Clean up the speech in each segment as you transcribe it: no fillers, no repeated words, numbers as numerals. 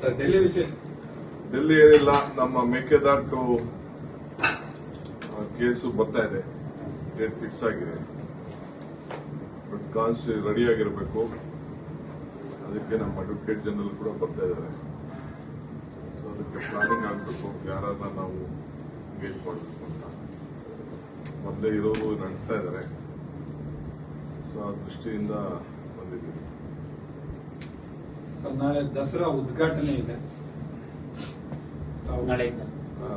Sir Delhi ವಿಶೇಷ. ಡೆಲ್ಲಿ ಏನಿಲ್ಲ, ನಮ್ಮ ಮೇಕೆದಾಟು ಕೇಸು ಬರ್ತಾ ಇದೆ, ಡೇಟ್ ಫಿಕ್ಸ್ ಆಗಿದೆ. ಬಟ್ ಕಾನ್ಸ್ಟಿ ರೆಡಿ ಆಗಿರಬೇಕು. ಅದಕ್ಕೆ ನಮ್ಮ ಅಡ್ವೊಕೇಟ್ ಜನರಲ್ ಕೂಡ ಬರ್ತಾ ಇದ್ದಾರೆ. ಸೊ ಅದಕ್ಕೆ ಪ್ಲಾನಿಂಗ್ ಆಗಬೇಕು, ಯಾರನ್ನ ನಾವು ಎಂಗೇಜ್ ಮಾಡಬೇಕು ಅಂತ ಮೊದಲೇ ಇರೋರು ನಡೆಸ್ತಾ ಇದ್ದಾರೆ. ಸೊ ಆ ದೃಷ್ಟಿಯಿಂದ ಬಂದಿದ್ದೀವಿ. ಸರ್ ನಾಳೆ ದಸರಾ ಉದ್ಘಾಟನೆ ಇದೆ.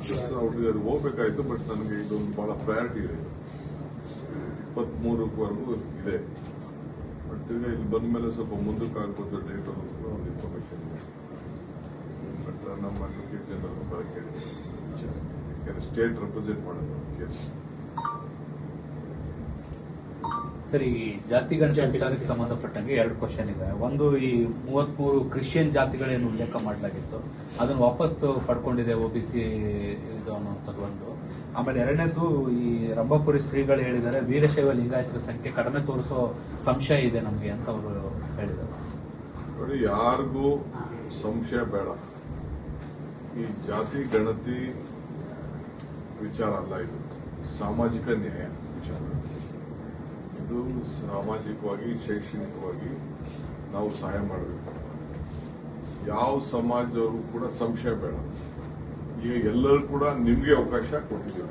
ದಸರಾ ಹುಡುಗರು ಹೋಗ್ಬೇಕಾಯ್ತು, ಬಟ್ ನನಗೆ ಇದೊಂದು ಬಹಳ ಪ್ರಯಾರಿಟಿ ಇದೆ. 23ವರೆಗೂ ಇದೆ. ಬಟ್ ತಿರ್ಗಾ ಇಲ್ಲಿ ಬಂದ ಮೇಲೆ ಸ್ವಲ್ಪ ಮುಂದಕ್ಕೆ ಆಗ್ಬೋದು ಡೇಟ್ ಅನ್ನೋದು ಒಂದು ಇನ್ಫಾರ್ಮೇಶನ್ ಇದೆ. ಬಟ್ ನಮ್ಮ ಅಡ್ವೊಕೇಟ್ ಜನರಲ್ ಬರಕ್ಕೆ ಯಾಕಂದ್ರೆ ಸ್ಟೇಟ್ ರೆಪ್ರೆಸೆಂಟ್ ಮಾಡೋದು ಕೇಸ್. ಸರಿ, ಜಾತಿ ಗಣತಿ ವಿಚಾರಕ್ಕೆ ಸಂಬಂಧಪಟ್ಟಂಗೆ 2 ಕ್ವಶನ್ ಇದೆ. ಒಂದು, ಈ 33 ಕ್ರಿಶ್ಚಿಯನ್ ಜಾತಿಗಳೇನು ಉಲ್ಲೇಖ ಮಾಡಲಾಗಿತ್ತು ಅದನ್ನು ವಾಪಸ್ ಪಡ್ಕೊಂಡಿದೆ ಒಬಿಸಿ ಇದು ಅನ್ನುವಂಥದ್ದು ಒಂದು. ಆಮೇಲೆ 2ನೇದು, ಈ ರಂಭಾಪುರಿ ಶ್ರೀಗಳು ಹೇಳಿದ್ದಾರೆ ವೀರಶೈವ ಲಿಂಗಾಯತರ ಸಂಖ್ಯೆ ಕಡಿಮೆ ತೋರಿಸೋ ಸಂಶಯ ಇದೆ ನಮಗೆ ಅಂತ ಅವರು ಹೇಳಿದ್ದಾರೆ. ನೋಡಿ, ಯಾರಿಗೂ ಸಂಶಯ ಬೇಡ. ಈ ಜಾತಿ ಗಣತಿ ವಿಚಾರ ಅಲ್ಲ, ಇದು ಸಾಮಾಜಿಕ ನ್ಯಾಯ ವಿಚಾರ. ಇದು ಸಾಮಾಜಿಕವಾಗಿ ಶೈಕ್ಷಣಿಕವಾಗಿ ನಾವು ಸಹಾಯ ಮಾಡಬೇಕು. ಯಾವ ಸಮಾಜದವರು ಕೂಡ ಸಂಶಯ ಬೇಡ. ಈಗ ಎಲ್ಲರೂ ಕೂಡ ನಿಮ್ಗೆ ಅವಕಾಶ ಕೊಟ್ಟಿದ್ದೀವಿ.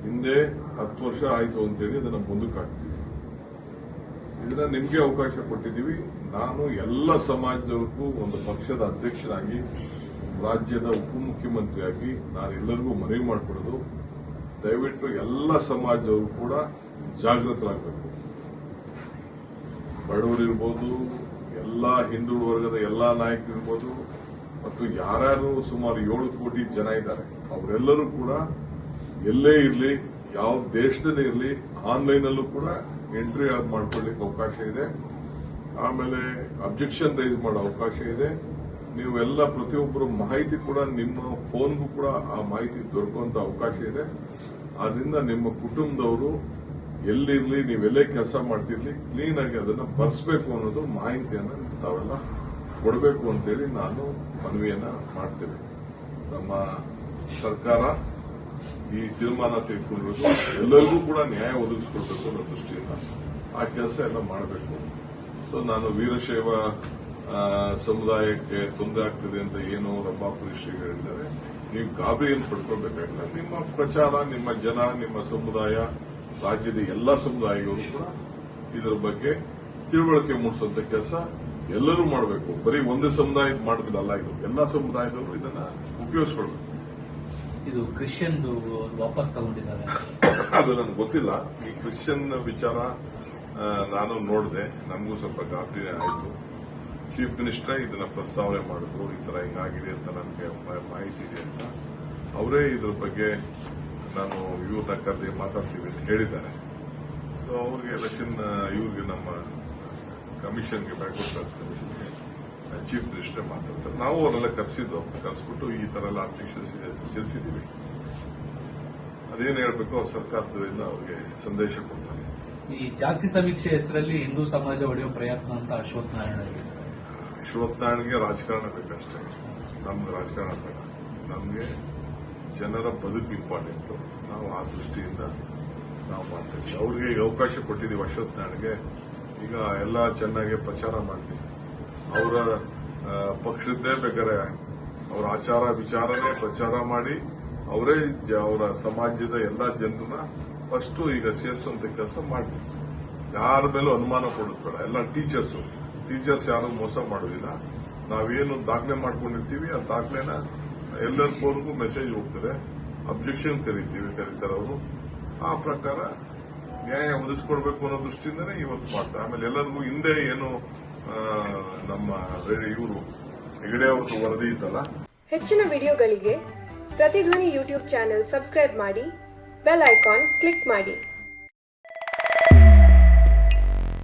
ಹಿಂದೆ 10 ವರ್ಷ ಆಯ್ತು ಅಂತೇಳಿ ಅದನ್ನ ಮುಂದಕ್ಕೆ ಹಾಕ್ತೀವಿ. ಇದನ್ನ ನಿಮ್ಗೆ ಅವಕಾಶ ಕೊಟ್ಟಿದ್ದೀವಿ. ನಾನು ಎಲ್ಲ ಸಮಾಜದವ್ರಿಗೂ ಒಂದು ಪಕ್ಷದ ಅಧ್ಯಕ್ಷನಾಗಿ, ರಾಜ್ಯದ ಉಪಮುಖ್ಯಮಂತ್ರಿಯಾಗಿ ನಾನು ಎಲ್ಲರಿಗೂ ಮನವಿ ಮಾಡಿಕೊಡೋದು, ದಯವಿಟ್ಟು ಎಲ್ಲ ಸಮಾಜದವರು ಕೂಡ ಜಾಗೃತರಾಗಬೇಕು. ಬಡವರಿರ್ಬೋದು, ಎಲ್ಲಾ ಹಿಂದುಳಿದ ವರ್ಗದ ಎಲ್ಲಾ ನಾಯಕರಿರ್ಬೋದು, ಮತ್ತು ಯಾರ್ಯಾರು ಸುಮಾರು 7 ಕೋಟಿ ಜನ ಇದ್ದಾರೆ, ಅವರೆಲ್ಲರೂ ಕೂಡ ಎಲ್ಲೇ ಇರಲಿ, ಯಾವ ದೇಶದಲ್ಲೇ ಇರಲಿ, ಆನ್ಲೈನ್ ಅಲ್ಲೂ ಕೂಡ ಎಂಟ್ರಿ ಮಾಡ್ಕೊಳ್ಳಿಕ್ಕೆ ಅವಕಾಶ ಇದೆ. ಆಮೇಲೆ ಅಬ್ಜೆಕ್ಷನ್ ರೈಸ್ ಮಾಡೋ ಅವಕಾಶ ಇದೆ. ನೀವೆಲ್ಲ ಪ್ರತಿಯೊಬ್ಬರು ಮಾಹಿತಿ ಕೂಡ ನಿಮ್ಮ ಫೋನ್ಗೂ ಕೂಡ ಆ ಮಾಹಿತಿ ದೊರಕುವಂತ ಅವಕಾಶ ಇದೆ. ಆದ್ರಿಂದ ನಿಮ್ಮ ಕುಟುಂಬದವರು ಎಲ್ಲಿರ್ಲಿ, ನೀವೆಲ್ಲೇ ಕೆಲಸ ಮಾಡ್ತಿರ್ಲಿ, ಕ್ಲೀನ್ ಆಗಿ ಅದನ್ನ ಬರ್ಸ್ಬೇಕು ಅನ್ನೋದು ಮಾಹಿತಿಯನ್ನ ತಾವೆಲ್ಲ ಕೊಡಬೇಕು ಅಂತೇಳಿ ನಾನು ಮನವಿಯನ್ನ ಮಾಡ್ತೇವೆ. ನಮ್ಮ ಸರ್ಕಾರ ಈ ತೀರ್ಮಾನ ತೆಗೆದುಕೊಂಡಿರೋದು ಎಲ್ಲರಿಗೂ ಕೂಡ ನ್ಯಾಯ ಒದಗಿಸ್ಕೊಡ್ಬೇಕು ಅನ್ನೋ ದೃಷ್ಟಿಯಿಂದ ಆ ಕೆಲಸ ಎಲ್ಲ ಮಾಡಬೇಕು. ಸೊ ನಾನು ವೀರಶೈವ ಸಮುದಾಯಕ್ಕೆ ತೊಂದರೆ ಆಗ್ತದೆ ಅಂತ ಏನು ರಂಭಾಪುರಿ ಶ್ರೀಗಳು ಹೇಳಿದ್ದಾರೆ, ನೀವು ಗಾಬರಿಯನ್ನು ಪಡ್ಕೊಳ್ಬೇಕಾಗಿಲ್ಲ. ನಿಮ್ಮ ಪ್ರಚಾರ, ನಿಮ್ಮ ಜನ, ನಿಮ್ಮ ಸಮುದಾಯ, ರಾಜ್ಯದ ಎಲ್ಲಾ ಸಮುದಾಯಗಳು ಕೂಡ ಇದರ ಬಗ್ಗೆ ತಿಳುವಳಿಕೆ ಮೂಡಿಸುವಂತ ಕೆಲಸ ಎಲ್ಲರೂ ಮಾಡಬೇಕು. ಬರೀ ಒಂದೇ ಸಮುದಾಯದ ಮಾಡೋದಿಲ್ಲ, ಇದು ಎಲ್ಲಾ ಸಮುದಾಯದವರು ಇದನ್ನ ಉಪಯೋಗಿಸ್ಕೊಳ್ಬೇಕು. ಇದು ಕ್ರಿಶ್ಚಿಯನ್ ವಾಪಸ್ ತಗೊಂಡಿದ್ದಾರೆ, ಅದು ನನಗೆ ಗೊತ್ತಿಲ್ಲ. ಈ ಕ್ರಿಶ್ಚಿಯನ್ ವಿಚಾರ ನಾನು ನೋಡಿದೆ, ನಮಗೂ ಸ್ವಲ್ಪ ಗಾಬರಿ ಆಯಿತು. ಚೀಫ್ ಮಿನಿಸ್ಟರ್ ಇದನ್ನ ಪ್ರಸ್ತಾವನೆ ಮಾಡಿದ್ರು, ಈ ತರ ಹಿಂಗಾಗಿದೆ ಅಂತ ನನಗೆ ಮಾಹಿತಿ ಇದೆ ಅಂತ. ಅವರೇ ಇದ್ರ ಬಗ್ಗೆ ನಾನು ಇವ್ರನ್ನ ಕರೆದಿ ಮಾತಾಡ್ತೀವಿ ಅಂತ ಹೇಳಿದ್ದಾರೆ. ಸೊ ಅವ್ರಿಗೆ ಎಲೆಕ್ಷನ್ ಇವ್ರಿಗೆ ನಮ್ಮ ಕಮಿಷನ್ಗೆ, ಬ್ಯಾಕ್ವರ್ಡ್ ಕ್ಲಾಸ್ ಕಮಿಷನ್ಗೆ ಚೀಫ್ ಮಿನಿಸ್ಟರ್ ಮಾತಾಡ್ತಾರೆ. ನಾವು ಅವರೆಲ್ಲ ಕರೆಸ್ಬಿಟ್ಟು ಈ ತರ ಎಲ್ಲ ಅಬ್ಜೆಕ್ಷನ್ಸ್ ಇದೆ ಅಂತ ತಿಳಿಸಿದ್ದೀವಿ. ಅದೇನು ಹೇಳಬೇಕು ಅವ್ರ ಸರ್ಕಾರದಿಂದ ಅವ್ರಿಗೆ ಸಂದೇಶ ಕೊಡ್ತಾರೆ. ಈ ಜಾತಿ ಸಮೀಕ್ಷೆ ಹೆಸರಲ್ಲಿ ಹಿಂದೂ ಸಮಾಜ ಒಡೆಯುವ ಪ್ರಯತ್ನ ಅಂತ ಅಶ್ವಥ್ ನಾರಾಯಣ ನಾರಾಯಣ್ಗೆ ರಾಜಕಾರಣ ಬೇಕಷ್ಟೇ, ನಮ್ಗೆ ರಾಜಕಾರಣ ಬೇಡ. ನಮ್ಗೆ ಜನರ ಬದುಕು ಇಂಪಾರ್ಟೆಂಟ್. ನಾವು ಆ ದೃಷ್ಟಿಯಿಂದ ನಾವು ಮಾಡ್ತೀವಿ. ಅವ್ರಿಗೆ ಈಗ ಅವಕಾಶ ಕೊಟ್ಟಿದ್ದೀವಿ ಅಶ್ವಥ್ ನಾರಾಯಣ್ಗೆ. ಈಗ ಎಲ್ಲ ಚೆನ್ನಾಗಿ ಪ್ರಚಾರ ಮಾಡ್ತೀವಿ. ಅವರ ಪಕ್ಷದ್ದೇ ಬೇಕಾದ್ರೆ ಅವರ ಆಚಾರ ವಿಚಾರನೇ ಪ್ರಚಾರ ಮಾಡಿ ಅವರೇ ಅವರ ಸಮಾಜದ ಎಲ್ಲಾ ಜನರನ್ನ ಫಸ್ಟ್ ಈಗ ಸೇರಿಸುವಂತ ಕೆಲಸ ಮಾಡಿ. ಯಾರ ಮೇಲೂ ಅನುಮಾನ ಪಡೋದು ಬೇಡ. ಎಲ್ಲ ಟೀಚರ್ಸ್ ಯಾರು ಮೋಸ ಮಾಡೋದಿಲ್ಲ. ನಾವೇನು ದಾಖಲೆ ಮಾಡ್ಕೊಂಡಿರ್ತೀವಿ ಆ ದಾಖಲೆನ ಎಲ್ಲರ ಫೋನ್ಗೂ ಮೆಸೇಜ್ ಹೋಗ್ತದೆ. ಅಬ್ಜೆಕ್ಷನ್ ಕರೀತಾರೆ ಅವರು. ಆ ಪ್ರಕಾರ ನ್ಯಾಯ ಒದಗಿಸ್ಕೊಡ್ಬೇಕು ಅನ್ನೋ ದೃಷ್ಟಿಯಿಂದನೇ ಇವತ್ತು ಮಾಡ್ತಾರೆ. ಆಮೇಲೆ ಎಲ್ಲರಿಗೂ ಹಿಂದೆ ಏನು ನಮ್ಮ ಇವರು ಹೆಗಡೆ ಅವ್ರದ್ದು ವರದಿ ಇತ್ತಲ್ಲ. ಹೆಚ್ಚಿನ ವಿಡಿಯೋಗಳಿಗೆ ಪ್ರತಿಧ್ವನಿ ಯೂಟ್ಯೂಬ್ ಚಾನೆಲ್ ಸಬ್ಸ್ಕ್ರೈಬ್ ಮಾಡಿ, ಬೆಲ್ ಐಕಾನ್ ಕ್ಲಿಕ್ ಮಾಡಿ.